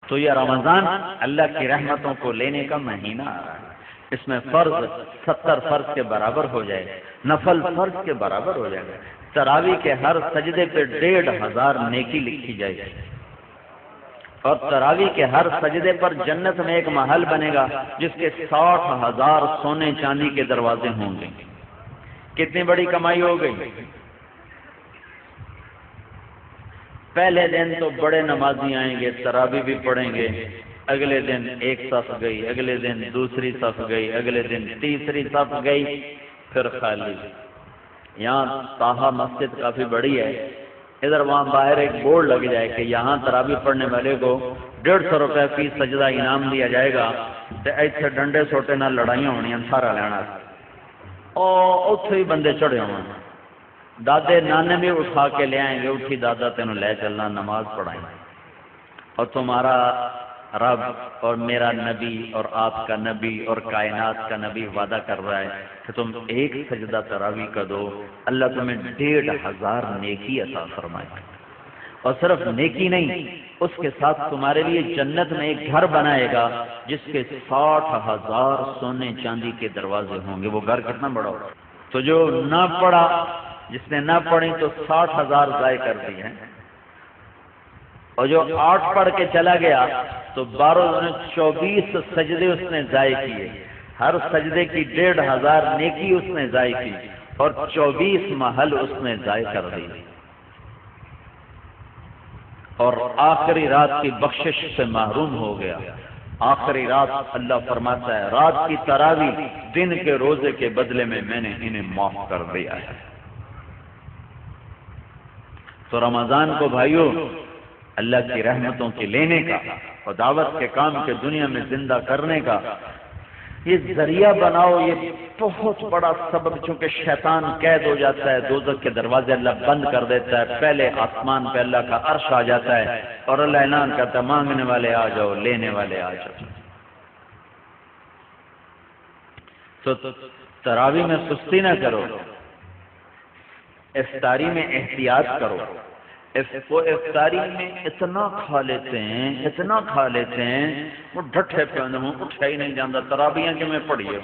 تو یہ رمضان اللہ کی رحمتوں کو لینے کا مہینہ آ رہا ہے، اس میں فرض 70 فرض کے برابر ہو جائے، نفل فرض کے برابر ہو جائے گا، تراویح کے ہر سجدے پہ 1500 نیکی لکھی جائے گی، اور تراویح کے ہر سجدے پر جنت میں ایک محل بنے گا جس کے 60,000 سونے چاندی کے دروازے ہوں گے۔ کتنی بڑی کمائی ہو گئی۔ پہلے دن تو بڑے نمازی آئیں گے، تراویح بھی پڑھیں گے، اگلے دن ایک صف گئی، اگلے دن دوسری صف گئی، اگلے دن تیسری صف گئی، پھر خالی۔ یہاں طاہا مسجد کافی بڑی ہے، ادھر وہاں باہر ایک بورڈ لگ جائے کہ یہاں تراویح پڑھنے والے کو 150 روپے فی سجدہ انعام دیا جائے گا، تو ایتھے ڈنڈے سوٹے نال لڑائیاں ہونیاں سارا لینا، اور اتھے ہی بندے چڑھے ہوں، دادے نانے بھی اٹھا کے لے آئیں گے، اٹھی دادا تینوں لے چلنا، نماز پڑھائیں، اور تمہارا رب اور میرا نبی اور آپ کا نبی اور کائنات کا نبی وعدہ کر رہا ہے کہ تم ایک سجدہ تراویح کا دو، اللہ تمہیں 1500 نیکی عطا فرمائے، اور صرف نیکی نہیں، اس کے ساتھ تمہارے لیے جنت میں ایک گھر بنائے گا جس کے 60,000 سونے چاندی کے دروازے ہوں گے۔ وہ گھر کتنا بڑا ہوگا؟ تو جو نہ پڑھا، جس نے نہ پڑھی تو 60,000 ضائع کر دیے ہیں، اور جو 8 پڑھ کے چلا گیا تو 24 سجدے اس نے ضائع کیے، ہر سجدے کی 1500 نیکی اس نے ضائع کی، اور 24 محل اس نے ضائع کر دی، اور آخری رات کی بخشش سے محروم ہو گیا۔ آخری رات اللہ فرماتا ہے رات کی تراویح دن کے روزے کے بدلے میں میں نے انہیں معاف کر دیا ہے۔ تو رمضان کو بھائیوں اللہ کی رحمتوں کے لینے کا اور دعوت کے کام کے دنیا میں زندہ کرنے کا یہ ذریعہ بناؤ، یہ بہت بڑا سبب، چونکہ شیطان قید ہو جاتا ہے، دوزخ کے دروازے اللہ بند کر دیتا ہے، پہلے آسمان پہ اللہ کا عرش آ جاتا ہے اور اللہ اعلان کرتا ہے مانگنے والے آ جاؤ، لینے والے آ جاؤ۔ تو تراویح میں سستی نہ کرو، افطاری میں احتیاط کرو۔ وہ افطاری میں اتنا کھا لیتے ہیں، اتنا کھا لیتے ہیں، وہ ڈھٹے پہ اٹھا ہی نہیں جاتا۔ تراویحاں کہ میں پڑھیے،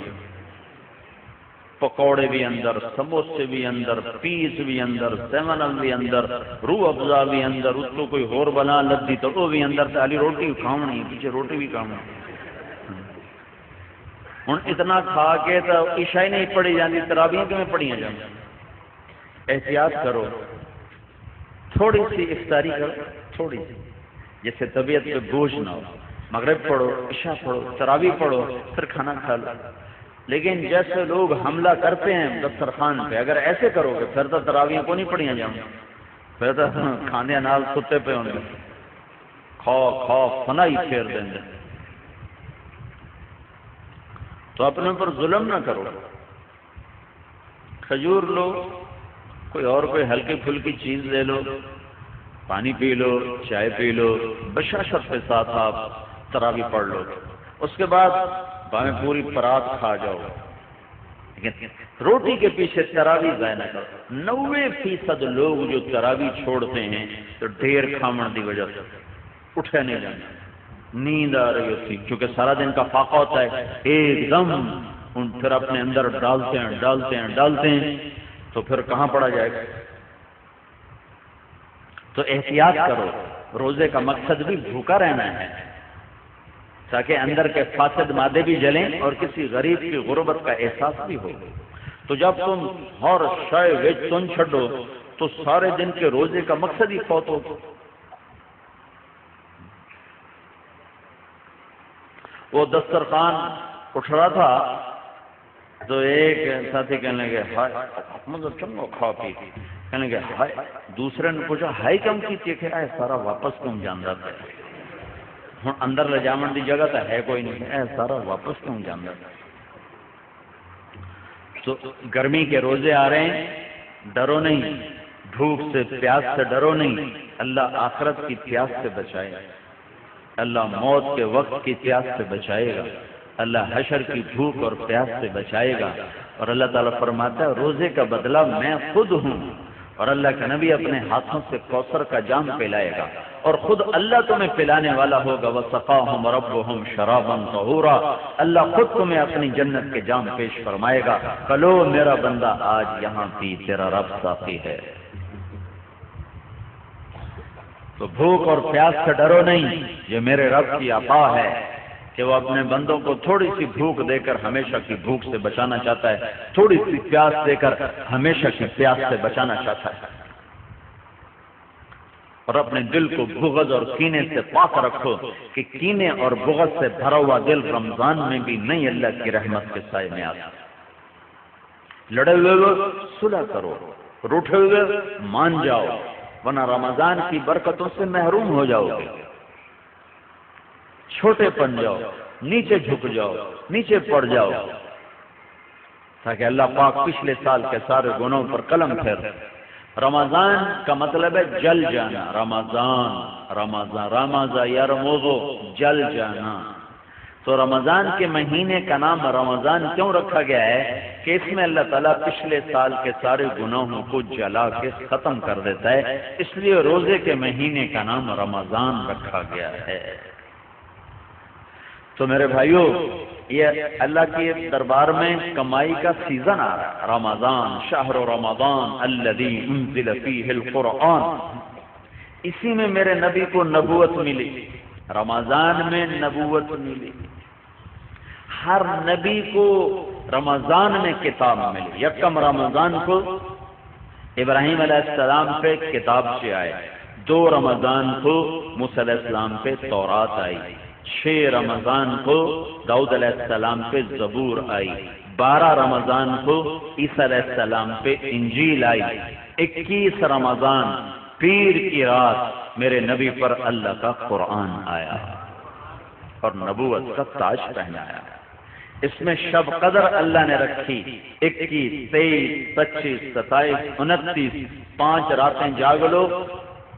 پکوڑے بھی اندر، سموسے بھی اندر، پیس بھی اندر، سیون اپ بھی اندر، روح افزا بھی اندر، اس کو کوئی اور بنا لدی تو وہ بھی اندر، سالی روٹی کھاونی، پیچھے روٹی بھی کھاونی۔ ہوں اتنا کھا کے تو عشاء ہی نہیں پڑھی جاتی، تراویحاں کہ میں پڑھیاں جاتی۔ احتیاط کرو، تھوڑی سی افطاری کرو، تھوڑی سی، جس سے طبیعت پہ بوجھ نہ ہو۔ مغرب پڑھو، عشاء پڑھو، تراویح پڑھو، پھر کھانا کھا لو۔ لیکن جیسے لوگ حملہ کرتے ہیں دسترخوان پہ، اگر ایسے کرو گے پھر تو تراویح کو نہیں پڑھیاں جاؤں، پھر تو کھانے نال ستے پہ ہوں گے، کھاؤ کھاؤ فنائی پھیر دیں گے۔ تو اپنے پر ظلم نہ کرو، کھجور لو، کوئی اور کوئی ہلکی پھلکی چیز لے لو، پانی پی لو، چائے پی لو، بشاشت کے ساتھ آپ تراویح پڑھ لو، اس کے بعد بھاویں پوری پرات کھا جاؤ، لیکن روٹی کے پیچھے تراویح ضائع نہ کرو۔ 90% لوگ جو تراویح چھوڑتے ہیں تو ڈھیر کھاون دی وجہ سے اٹھے نہیں جانا، نیند آ رہی ہوتی، کیونکہ سارا دن کا فاقہ ہوتا ہے، ایک دم ان پھر اپنے اندر ڈالتے ہیں تو پھر کہاں پڑا جائے گا۔ تو احتیاط کرو، روزے کا مقصد بھی بھوکا رہنا ہے تاکہ اندر کے فاسد مادے بھی جلیں اور کسی غریب کی غربت کا احساس بھی ہو۔ تو جب تم ہر شے وچ سن چھڈو تو سارے دن کے روزے کا مقصد ہی فوت ہو۔ وہ دسترخوان اٹھ رہا تھا تو ایک ساتھی کہنے لگے ہائے مطلب چنگو کھا پی، کہنے لگے ہائے، دوسرے نے پوچھا ہائی کم کی کہ اے سارا واپس کیوں جانا تھا، ہوں اندر لے جاون دی جگہ تو ہے کوئی نہیں، اے سارا واپس کیوں جانا تھا۔ تو گرمی کے روزے آ رہے ہیں، ڈرو نہیں، بھوک سے پیاس سے ڈرو نہیں، اللہ آخرت کی پیاس سے بچائے گا، اللہ موت کے وقت کی پیاس سے بچائے گا، اللہ حشر کی بھوک اور پیاس سے بچائے گا۔ اور اللہ تعالیٰ فرماتا ہے روزے کا بدلہ میں خود ہوں، اور اللہ کے نبی اپنے ہاتھوں سے کوثر کا جام پلائے گا اور خود اللہ تمہیں پلانے والا ہوگا وَسَقَاهُمْ رَبُّهُمْ شَرَابًا طَهُورًا، اللہ خود تمہیں اپنی جنت کے جام پیش فرمائے گا، کلو میرا بندہ آج یہاں پی، تیرا رب ساقی ہے۔ تو بھوک اور پیاس سے ڈرو نہیں، یہ میرے رب کی عطا ہے کہ وہ اپنے بندوں کو تھوڑی سی بھوک دے کر ہمیشہ کی بھوک سے بچانا چاہتا ہے، تھوڑی سی پیاس دے کر ہمیشہ کی پیاس سے بچانا چاہتا ہے۔ اور اپنے دل کو بغض اور کینے سے پاک رکھو کہ کینے اور بغض سے بھرا ہوا دل رمضان میں بھی نہیں اللہ کی رحمت کے سائے میں آتا۔ لڑے ہوئے صلح کرو، روٹھے ہوئے مان جاؤ، ورنہ رمضان کی برکتوں سے محروم ہو جاؤ گے۔ چھوٹے پن جاؤ، نیچے جھک جاؤ، نیچے پڑ جاؤ، تاکہ اللہ پاک پچھلے سال کے سارے گناہوں پر قلم پھیر۔ رمضان کا مطلب ہے جل جانا، رمضان رمضان یرمض، جل جانا۔ تو رمضان کے مہینے کا نام رمضان کیوں رکھا گیا ہے کہ اس میں اللہ تعالیٰ پچھلے سال کے سارے گناہوں کو جلا کے ختم کر دیتا ہے، اس لیے روزے کے مہینے کا نام رمضان رکھا گیا ہے۔ تو میرے بھائیوں، یہ اللہ کے دربار میں کمائی کا سیزن آ رہا ہے، رمضان شہر رمضان الذی انزل فیہ القرآن، اسی میں میرے نبی کو نبوت ملی، رمضان میں نبوت ملی۔ ہر نبی کو رمضان میں کتاب ملی۔ یکم رمضان کو ابراہیم علیہ السلام پہ کتاب سے آئے، 2 رمضان کو موسیٰ علیہ السلام پہ تورات آئی، 6 رمضان کو داؤد علیہ السلام پہ زبور آئی، 12 رمضان کو عیسیٰ علیہ السلام پہ انجیل آئی، 21 رمضان پیر کی رات میرے نبی پر اللہ کا قرآن آیا اور نبوت کا تاج پہنایا۔ اس میں شب قدر اللہ نے رکھی، 21، 23، 25، 27، 29، 5 راتیں جاگ لو،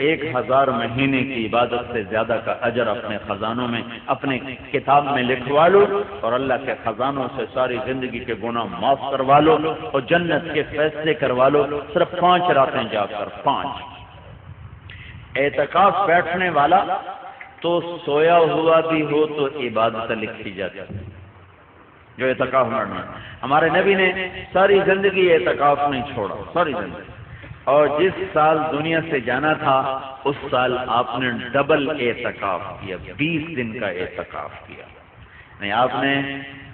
1000 مہینے کی عبادت سے زیادہ کا اجر اپنے خزانوں میں، اپنے کتاب میں لکھوا لو، اور اللہ کے خزانوں سے ساری زندگی کے گناہ معاف کروا لو اور جنت کے فیصلے کروا لو، صرف 5 راتیں جاگ کر۔ 5 اعتکاف بیٹھنے والا تو سویا ہوا بھی ہو تو عبادت لکھی جاتی ہے، جو اعتکاف کرنا۔ ہمارے نبی نے ساری زندگی اعتکاف نہیں چھوڑا، ساری زندگی، اور جس سال دنیا سے جانا تھا اس سال آپ نے ڈبل اعتکاف کیا، 20 دن کا اعتکاف کیا۔ نہیں، آپ نے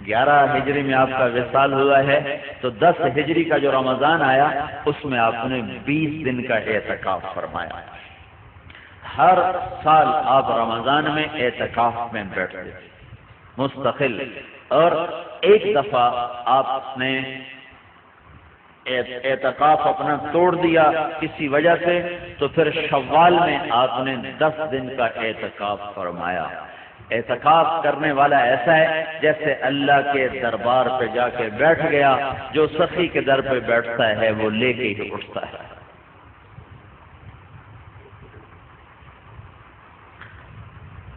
11 ہجری میں آپ کا وصال ہوا ہے تو 10 ہجری کا جو رمضان آیا اس میں آپ نے 20 دن کا اعتکاف فرمایا۔ ہر سال آپ رمضان میں اعتکاف میں بیٹھتے تھے مستقل، اور ایک دفعہ آپ نے اعتکاف اپنا توڑ دیا کسی وجہ سے، تو پھر شوال میں آپ نے 10 دن کا اعتکاف فرمایا۔ اعتکاف کرنے والا ایسا ہے جیسے اللہ کے دربار پہ جا کے بیٹھ گیا، جو سخی کے در پہ بیٹھتا ہے وہ لے کے ہی اٹھتا ہے۔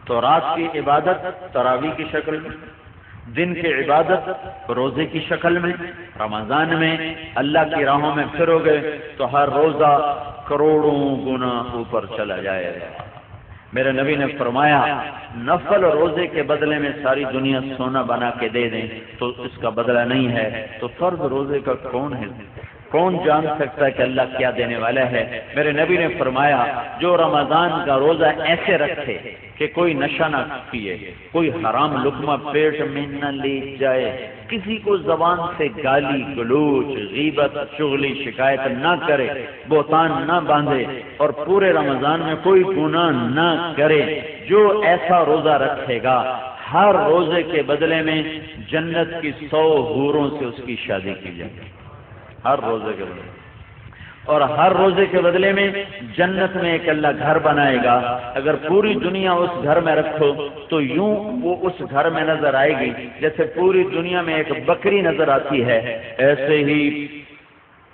تو رات کی عبادت تراویح کی شکل میں، دن کی عبادت روزے کی شکل میں۔ رمضان میں اللہ کی راہوں میں پھرو گے تو ہر روزہ کروڑوں گنا اوپر چلا جائے گا۔ میرے نبی نے فرمایا نفل روزے کے بدلے میں ساری دنیا سونا بنا کے دے دیں تو اس کا بدلہ نہیں ہے، تو فرض روزے کا کون ہے؟ کون جان سکتا ہے کہ اللہ کیا دینے والا ہے؟ میرے نبی نے فرمایا جو رمضان کا روزہ ایسے رکھے کہ کوئی نشہ نہ پیے، کوئی حرام لقمہ پیٹ میں نہ لے جائے، کسی کو زبان سے گالی گلوچ غیبت چغلی شکایت نہ کرے، بہتان نہ باندھے، اور پورے رمضان میں کوئی گناہ نہ کرے، جو ایسا روزہ رکھے گا ہر روزے کے بدلے میں جنت کی 100 حوروں سے اس کی شادی کی جائے گی، ہر روزے کے بدلے، اور ہر روزے کے بدلے میں جنت میں ایک اللہ گھر بنائے گا۔ اگر پوری دنیا اس گھر میں رکھو تو یوں وہ اس گھر میں نظر آئے گی جیسے پوری دنیا میں ایک بکری نظر آتی ہے، ایسے ہی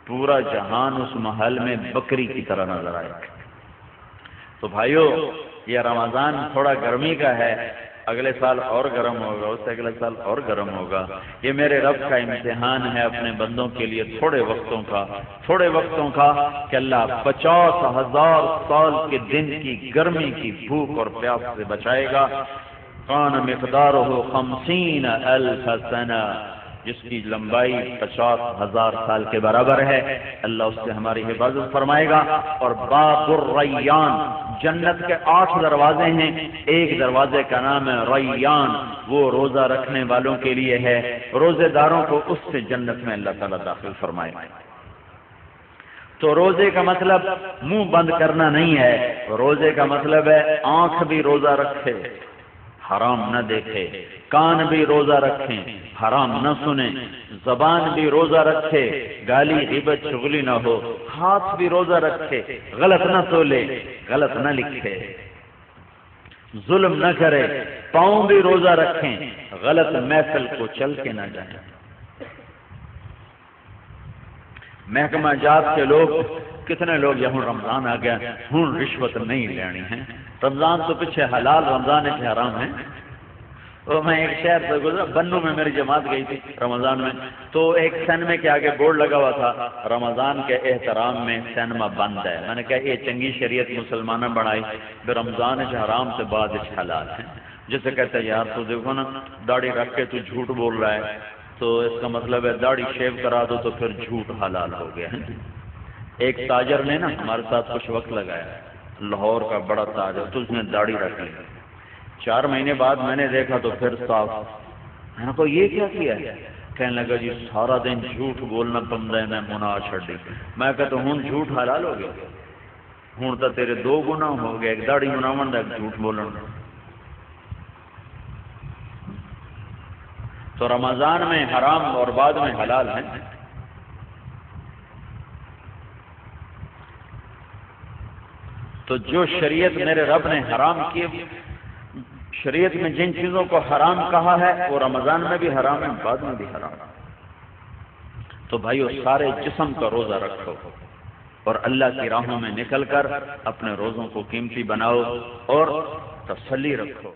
پورا جہان اس محل میں بکری کی طرح نظر آئے گا۔ تو بھائیو، یہ رمضان تھوڑا گرمی کا ہے، اگلے سال اور گرم ہوگا، اس سے اگلے سال اور گرم ہوگا۔ یہ میرے رب کا امتحان ہے اپنے بندوں کے لیے تھوڑے وقتوں کا کہ اللہ 50,000 سال کے دن کی گرمی کی بھوک اور پیاس سے بچائے گا۔ کان مقدارہ 50,000 سنہ، جس کی لمبائی 50,000 سال کے برابر ہے، اللہ اس سے ہماری حفاظت فرمائے گا۔ اور باب الریان، جنت کے 8 دروازے ہیں، ایک دروازے کا نام ہے ریان، وہ روزہ رکھنے والوں کے لیے ہے، روزے داروں کو اس سے جنت میں اللہ تعالیٰ داخل فرمائے۔ تو روزے کا مطلب منہ بند کرنا نہیں ہے، روزے کا مطلب ہے آنکھ بھی روزہ رکھے، حرام نہ دیکھے، کان بھی روزہ رکھیں، حرام نہ سنیں، زبان بھی روزہ رکھے، گالی غیبت چغلی نہ ہو، ہاتھ بھی روزہ رکھے، غلط نہ تولے، غلط نہ لکھے، ظلم نہ کرے، پاؤں بھی روزہ رکھیں، غلط محفل کو چل کے نہ جائیں۔ محکمہ جات کے لوگ، کتنے لوگ یہاں رمضان آ گیا ہوں رشوت نہیں لینی ہے، رمضان تو پیچھے حلال، رمضان ہے کہ حرام ہے۔ تو میں ایک شہر سے گزرا، بنو میں میری جماعت گئی تھی رمضان میں، تو ایک سینما کے آگے بورڈ لگا ہوا تھا رمضان کے احترام میں سینما بند ہے۔ میں نے کہا یہ چنگی شریعت مسلمانہ بنائی، رمضان ہے حرام سے بعد حلال ہے۔ جسے کہتے ہیں یار تو دیکھو نا داڑھی رکھ کے تو جھوٹ بول رہا ہے، تو اس کا مطلب ہے داڑھی شیو کرا دو تو پھر جھوٹ حلال ہو گیا ہے۔ ایک تاجر نے نا ہمارے ساتھ کچھ وقت لگایا، لاہور کا بڑا تاجر، تو اس نے داڑھی رکھ لی، 4 مہینے بعد میں نے دیکھا تو پھر صاف۔ میں نے کہا یہ کیا کیا ہے؟ کہنے لگا جی سارا دن جھوٹ بولنا بندہ میں مناع چھڑ دی۔ میں کہتا ہوں جھوٹ حلال ہو گیا، ہوں تو تیرے 2 گناہ ہو گئے، ایک داڑھی مناون دا، ایک جھوٹ بولنا۔ تو رمضان میں حرام اور بعد میں حلال ہے۔ تو جو شریعت میرے رب نے حرام کی، شریعت میں جن چیزوں کو حرام کہا ہے وہ رمضان میں بھی حرام ہے، بعد میں بھی حرام ہے۔ تو بھائیو سارے جسم کا روزہ رکھو اور اللہ کی راہوں میں نکل کر اپنے روزوں کو قیمتی بناؤ اور تسلی رکھو۔